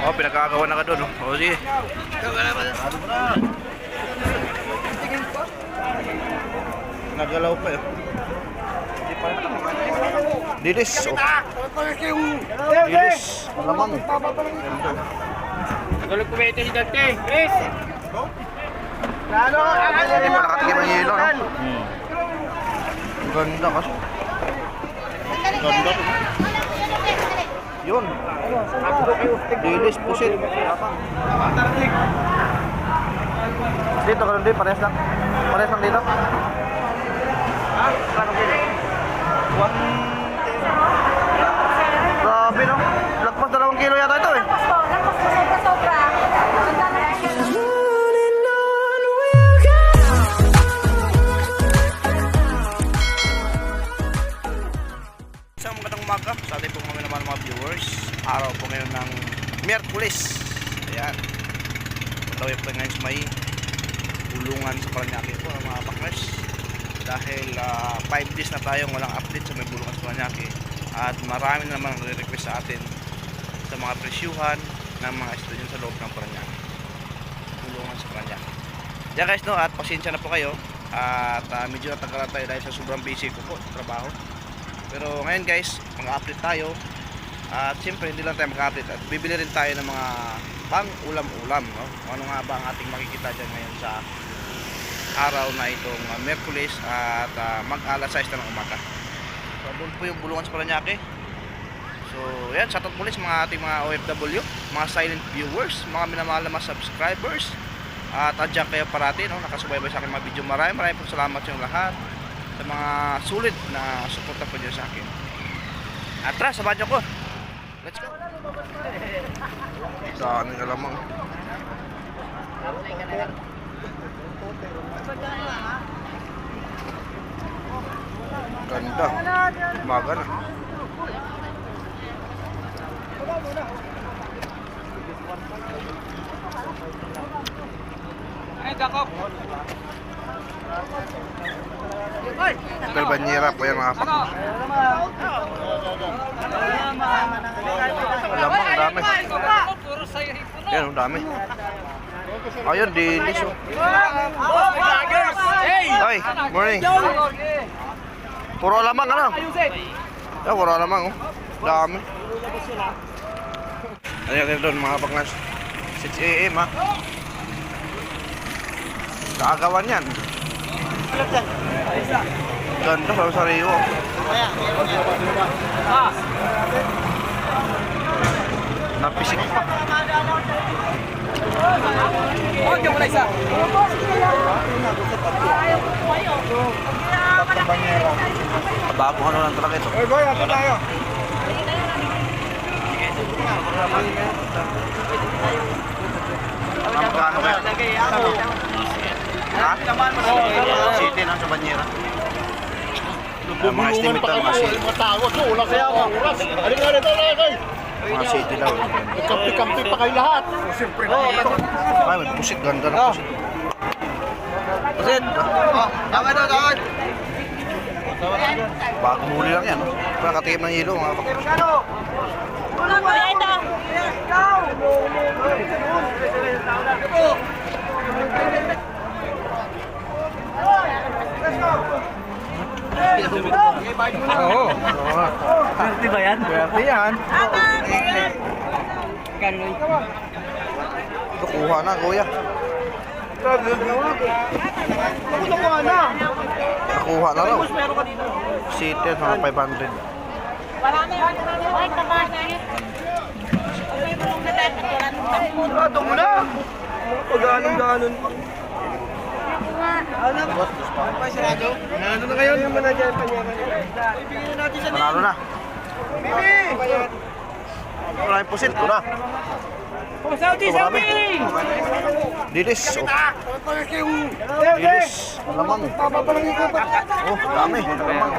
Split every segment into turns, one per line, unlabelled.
Oh, pinagkagawa na ka doon. Oh, sige. Nagalaw pa eh. Dilis. Oh. Dilis. Malamang.
Nagalaw ko ba ito si Dante? Yes!
Hindi pa nakatikim ang hilo, no? Ganda kasi. Ganda to. Yun. Dilis, pusit. Dito ka rin, parehas lang. Parehas lang dito. Grabe, no? Lagpas 2 kilo yata ito eh.
Sobra.
Isang magandang umaga sa ating pong mga viewers. Araw po ngayon ng Miyerkules. Ayan. Patawin po ngayon sa may bulungan sa Paranaque po mga bakmers. Dahil 5 days na tayong walang update sa may bulungan sa Paranaque. At marami na naman nagre-request sa atin sa mga presyuhan ng mga estudyante sa loob ng Paranaque. Bulungan sa Paranaque. Diyan guys, no, at pasensya na po kayo. At medyo natagalan tayo dahil sa sobrang busy ko po sa trabaho. Pero ngayon guys, mag-update tayo. At siyempre hindi lang tayo mag-update at bibili rin tayo ng mga pang ulam-ulam, no? Ano nga ba ang ating makikita dyan ngayon sa araw na itong Miyerkules at mag-alas 6 na ng umaga. So doon po yung bulungan sa Paranaque. So yan, shoutout muli sa mga ating mga OFW, mga silent viewers, mga minamahal na mga subscribers. At adyan kayo parati, no? Nakasubaybay sa akin mga video. Maraming po salamat sa inyong lahat sa mga sulit na suporta po dyan sa akin. At tara, samahan niyo ko. Let's go. Saan nga lamang. Ganda. Umaga na.
Ay, dakop!
Galbanyera po yan mga pak. Alamang, dami. Yan, ang dami. Ayun, dilis oh. Ay, morning. Puro alamang, ano? Yan, puro alamang oh. Dami. Ayan kayo doon mga baklas. 6 AM ha. Kaagawan yan. Ganda sa sariyo. Napisik pa.
Oh, diyan mo na isa.
Bago ano lang talaga ito.
Oy, boy, ato tayo.
Magkano ba? Ha? City lang sa banyera. Mga estimate daw, mga city. Mga city daw.
Kampi-kampi pa kayo lahat.
Siyempre.
Ay, may pusit. Ganda na pusit. Pusit!
Tama na, tama.
Bagong huli lang yan. Nakatikim ng hilo mga bakit.
Oo. Swerte ba yan? Swerte yan.
Ito, kuha na kuya. Nakuha na raw. City at mga 500.
Ay, kabasa.
Ito mo na. Pag-ganon-ganon pa. Ano na ngayon?
Panalo na. Maraming pusit. Ito na.
Saudi!
Dilis. Oh. Dilis. Malamang. Oh, dami. Malamang.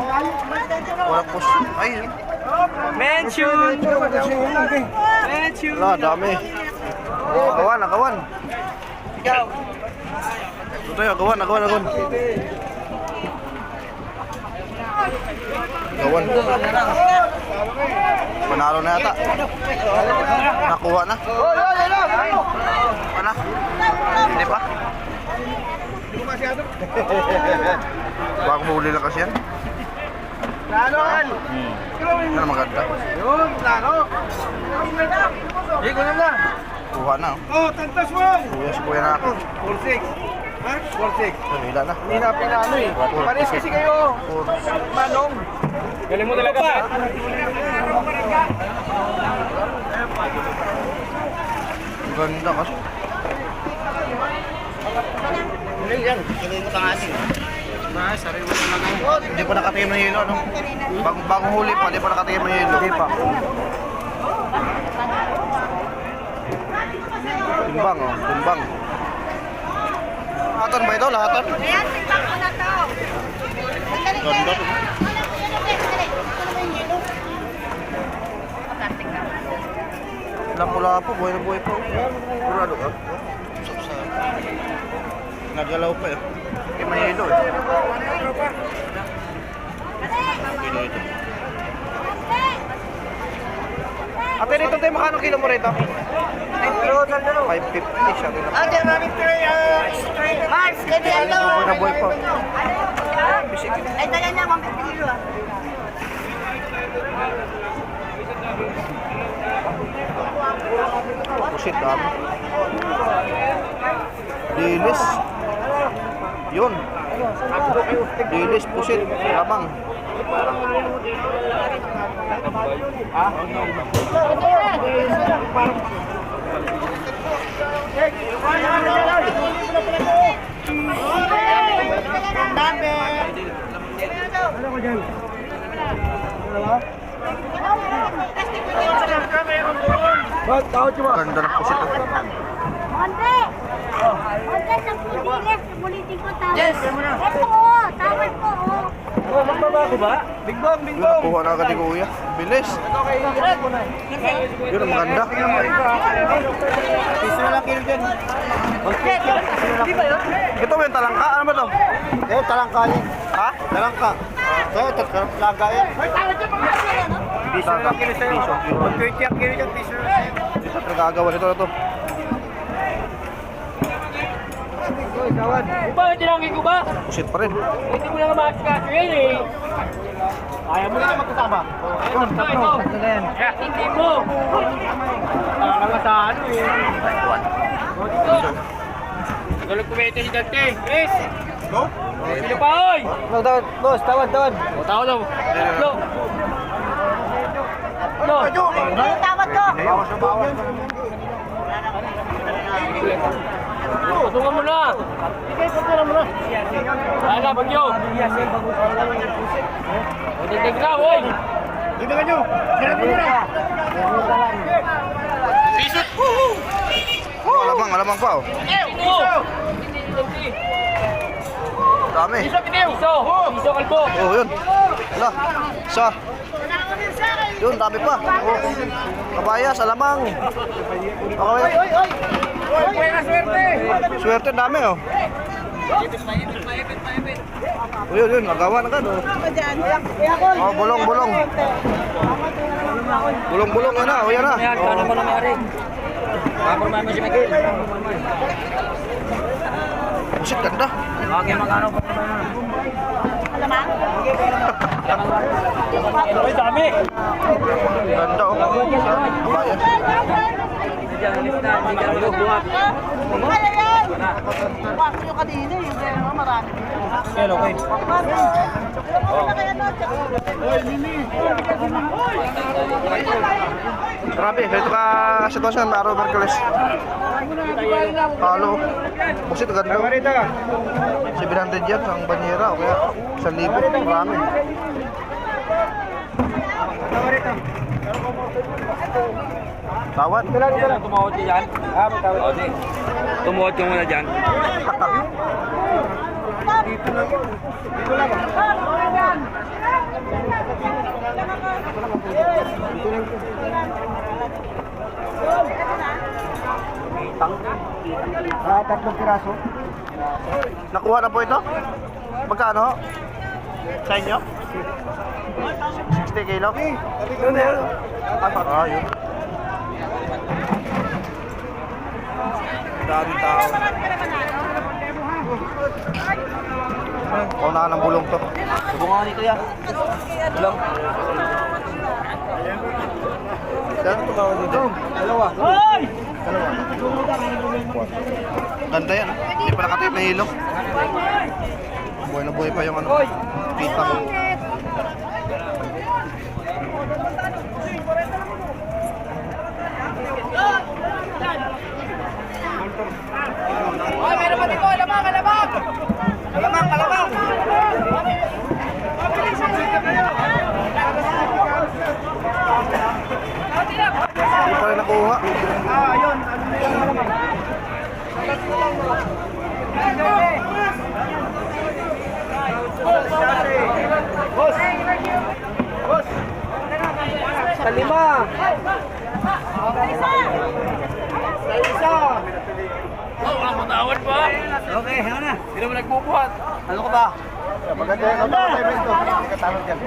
Walang pusit. Ay.
Mention!
Wala, dami. Agawan, agawan. Ito tayo, agawan. Gawan. Panalo na yata. Nakuha na. Ano? Hindi pa? Baka huli lang kasi yan.
Lanon!
Ano maganda?
Yun, lano! Hindi ko na.
Kuha na.
Oh, tantas mo!
Kuya si kuya na ako.
4-6. Ha? 4-6.
Hila na.
Hindi na pinano eh. Pares kasi kayo. Manong.
Galing mo talaga pa.
Ganda kasi.
Hindi yan. Kailangan mo tangasin. Sariwa na lang.
Hindi pa nakatingin ng hilo, ano? Bagong huli pa, hindi pa nakatingin ng hilo. Hindi pa. Timbang, oh. Timbang. Lahatan ba ito? Lahatan?
Ayan, timbang ko na to.
Ganda. Lapo-lapo, buhay na buhay pa. Kurado ka. Nagalaw pa eh. Hindi mahilo eh. Mahilo ito. Ate, rito tayo makano kilo mo rito? 550 siya rin.
Ate, mami, Mars, kaya ano?
Buhay na buhay pa.
Ay, taga na, 150 kilo ah.
Pusit dami. Dilis. Yun. Dilis, pusit, labang. Ganda ng pusit.
Monte! Monte, sa pulilis, sa pulitin ko tawad. Yes! Ito oh, tawad ko oh.
Oh, magbabago ba? Bingbong,
Yun, nakuha na agad ni kuya. Bilis. Yun, ang maganda.
Piso na lang kilo dyan.
Di ba yun?
Ito ba yung talangka? Ano ba ito?
Eh, talangka yan.
Ha?
Talangka. Eh, laga yan. Piso na lang kilo sa'yo. 20 ang kilo dyan, piso na lang.
Ito, nagagawa nito na to.
Ba, tinangin ko ba?
Pusit pa rin.
Hindi mo na nga makasikaso yan eh.
Ayaw mo na magkasama.
Ito. Hindi mo. Nakakala sa ano eh. Galing kumete si Dante. Yes.
Go.
Sino pa oy?
Boss, tawad.
O, tao daw. Lo. Lo.
Ano tawad ko?
Bawas na bawas.
Tungan mo na. Wala, bagyo. O, dagdag na, oy.
Dito nyo. Hirap mo na.
Pisot.
Alamang pa oh.
Ito.
Dami.
Piso, piso kalbo.
Oh, yun. Wala. Isa. Yun, dami pa. Oh. Kabayas, alamang. Okay. Swerte, dami oh. Oh, yun, nagawa na ka. Oh, bulong. Bulong, yan na. Oh, yan na.
Kano mo na may-ari? Mapormahan mo si Miguel.
Pusit, ganda.
Okay, magkano pa naman?
Alamang?
Ay, dami!
Ganda oh. Kabayas.
Hindi dyan, alis na. Hindi ka buhat.
Ano yan? Bakit yung kanina yung kaya naman marami.
Hello, okay.
Grabe, ito ka sitwasyon, Aro Merkulis. Halo. Pusit, ganda oh. 700 yan ang banyera o kaya 1,000. Marami. Tawad.
Tumawad ka dyan? Okay. Tumawad ka muna dyan.
Tatlong piraso.
Nakuha na po ito? Magkano? Sa inyo? 60 kilo? Ah, yun. Daming tao. Kaunahan ng bulong to.
Subungan nito ya. Ulang.
Saan tumawag dito?
Dalawa.
Ganda yan. Hindi pa nakatip na hilo. Buhay na buhay pa yung ano. Kita ko.
Hoy, meron pa dito. Alamang, alamang. Alamang, alamang.
Hindi pa rin nakuha.
Kalima. Okay, ano na? Hindi naman nagbubuhat. Ano ka ba?
Maganda yan. Ano tayo dito? Hindi ka tawag dyan.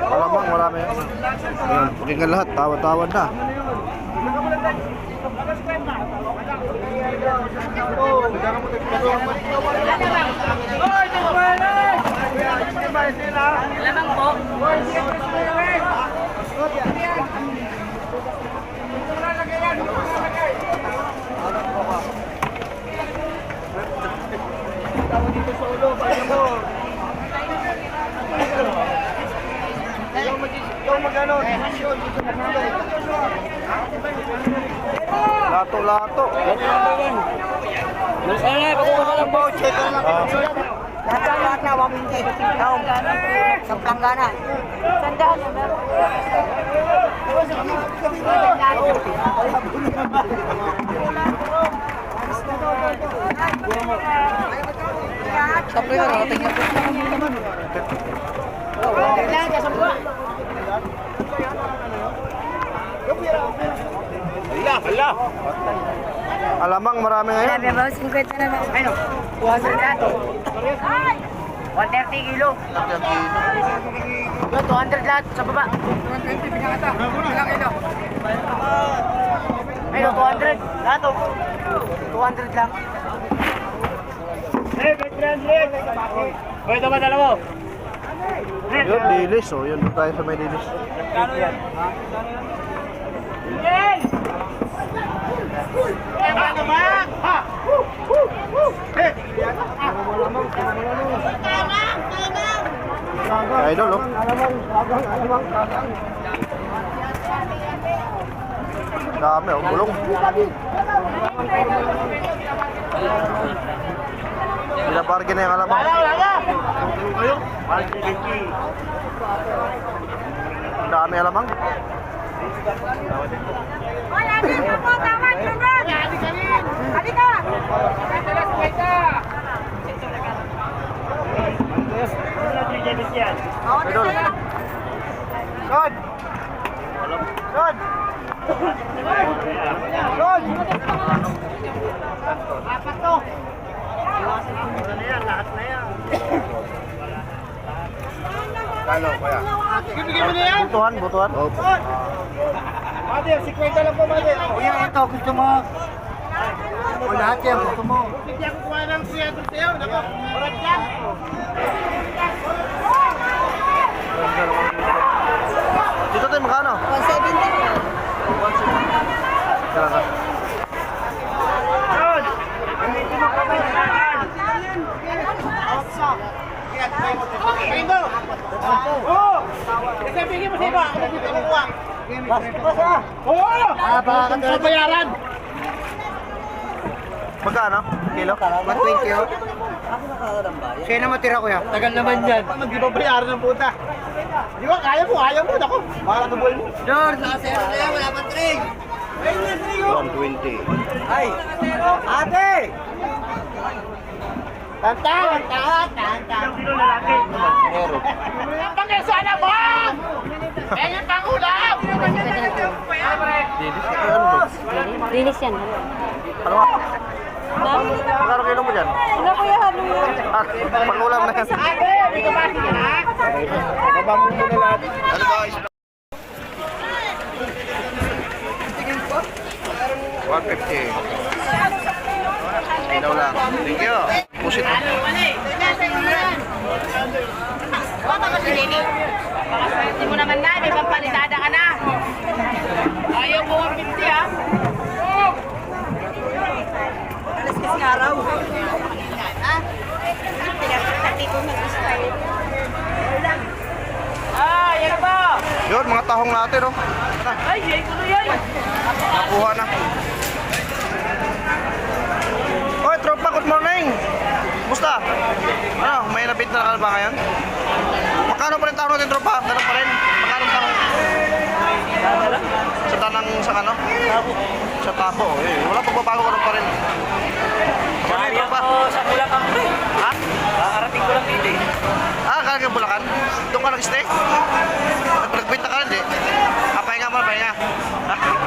Malamang marami yan. Ayan, pakinggan lahat. Tawad-tawad na. Lato-lato.
Lahat na, 150. Taong. Sa planggana. Sandaan na meron.
Sapre ka, nakating niya.
Alamang marami ngayon.
Sabi ba, 50 na ba? Ano? 200 lato. 130 kilo. 200 lahat sa baba. 120 pinakata. Ilang kilo? Ayun, 200 lato. 200 lang.
Ito ba dalawa?
Yun, dilis. Oh, yun tayo sa may dilis. Idol, oh. Dami, oh. Bulong. Binabargain na yung alamang. Dami alamang.
Wala din po, tama, sunod. Halika.
Idol. Son! Son! Son!
Apat to.
Kano kaya?
Bibigyan mo na yan.
Butuhan, butuhan. Opo.
Mother, 50 lang po, mother.
Kuya, ito gusto mo. O lahat yan gusto mo.
Bigyan ko kuha ng siya doon sa'yo. Nako, orat yan.
Dito tayo magkano? 170. Talaga.
Pino! Oo! Bigyan mo sa iba. Ako dito kukuha. Oo!
baka ka
Sa bayaran.
Magkano? Kilo?
120 oh. Siya na matira ko yan.
Tagal naman yan.
Hindi ba bayaran ng puta? Di ba? Kaya mo, ayaw mo. Ako, makakatubol mo.
George, nakasero na yan. Wala pang trig.
120.
Ay, ate!
Tanta! Tanta!
Meron.
Pag-esana mo! Eh, yung pangulam!
Dilis. Ano to?
Linis yan.
Ano nga? Magkano kilo mo dyan?
Ano kuya, ano yun?
Pag-ulam na yan.
Babang mo na lahat.
Ano ba? 150. Ilaw lang. Thank you. Pusit.
Hindi mo naman na, may pampalitada ka na. Ayaw mo 150 ha. Alas kasi araw. Yan ba?
Yun, mga tahong natin, oh.
Ay, yay ko na yan.
Nakuha na. Oy, tropa, good morning. Musta? Ano, may nabit na ba ngayon? Magkano pa rin tahong natin, tropa? Ganun pa rin. Magkano tahong? Sa tanang sa ano? Sa tapo. Eh, wala pagbabago, ganun pa rin. Ano, tropa?
Sa Bulacan pre.
Ha?
Kakarating ko lang dito eh.
Ah, kaya Bulacan? Doon ka nag-stay? Nag-quit na ka rin, di? Ah, pahinga mo, pahinga. Ha?